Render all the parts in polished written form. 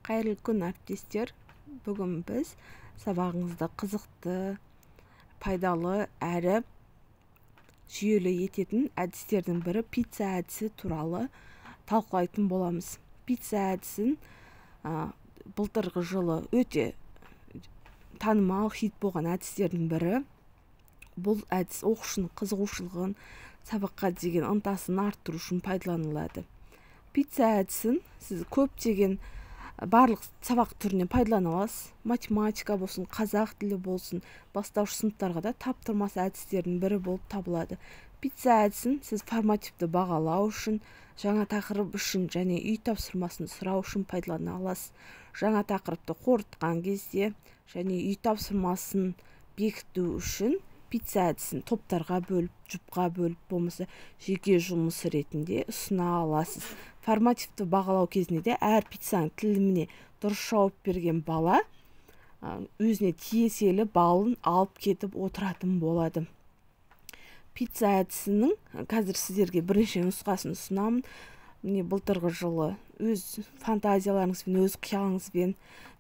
Қайырлы күн, әріптестер. Бүгін біз сабағыңызды қызықты, пайдалы әрі жүйелі ететін әдістердің бірі пицца әдісі туралы талқылайтын боламыз. Пицца әдісін былтырғы жылы өте танымал хит болған әдістердің бірі. Бұл әдіс оқушының қызығушылығын, сабаққа деген ынтасын арттыру үшін пайдаланылады. Пицца әдісін сіз көптеген барлық сабақ түріне пайдалана аласыз. Математика болсын, қазақ тілі болсын, бастауыш сыныптарға да таптырмас әдістердің бірі болып табылады. Пицца әдісін сіз формативті бағалау үшін, жаңа тақырып үшін және үй тапсырмасын сұрау үшін пайдалана аласыз. Жаңа тақырыпты қорытқан кезде және үй тапсырмасын бекіту үшін пицца әдісін топтарға бөліп, жұпқа бөліп, болмаса жеке жұмыс ретінде ұсына аласыз. Формативті бағалау кезінде де әр пиццаның тіліміне дұрыс жауап берген бала өзіне тиесілі балын алып кетіп отыратын болады. Пицца әдісінің қазір сіздерге бірінші нұсқасын ұсынамын. Былтырғы жылы өз фантазияларыңызбен, өз қиялыңызбен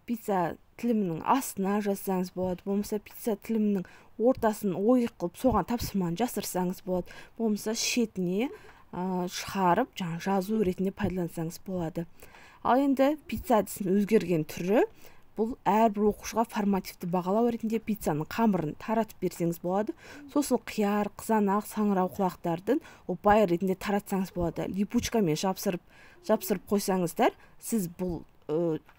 пицца тілімінің астына жазсаңыз болады, болмаса пицца тілімінің ортасын ойық қылып соған тапсырманы жасырсаңыз болады, болмаса шетіне шығарып жазу ретінде пайдалансаңыз болады. Ал енді пицца әдісінің өзгерген түрі, бұл әрбір оқушыға формативті бағалау ретінде пиццаның қамырын таратып берсеңіз болады. Сосын қияр, қызанақ, саңырау құлақтардың ұпай ретінде таратсаңыз болады. Липучкамен жапсырып қойсаңыздар, сіз бұл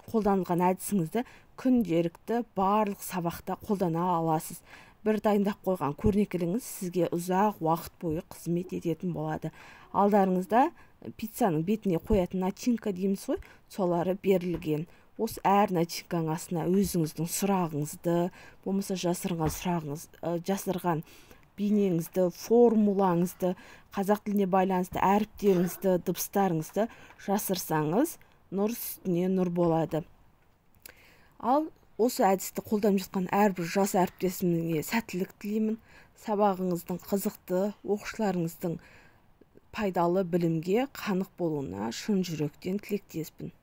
қолданылған әдісіңізді күнделікті барлық сабақта қолдана аласыз. Бір дайындап қойған көрнекіліңіз сізге ұзақ уақыт бойы қызмет ететін болады. Алдарыңызда пиццаның бетіне қоятын начинка дейміз ғой, солары берілген. Осы әр начинканың астына өзіңіздің сұрағыңызды, болмаса жасырған бейнеңізді, формулаңызды, қазақ тіліне байланысты әріптеріңізді, дыбыстарыңызды жасырсаңыз, нұр үстіне нұр болады. Ал осы әдісті қолданып жатқан әрбір жас әріптесімге сәттілік тілеймін. Сабағыңыздың қызықты, оқушыларыңыздың пайдалы білімге қанық болуына шын жүректен тілектеспін.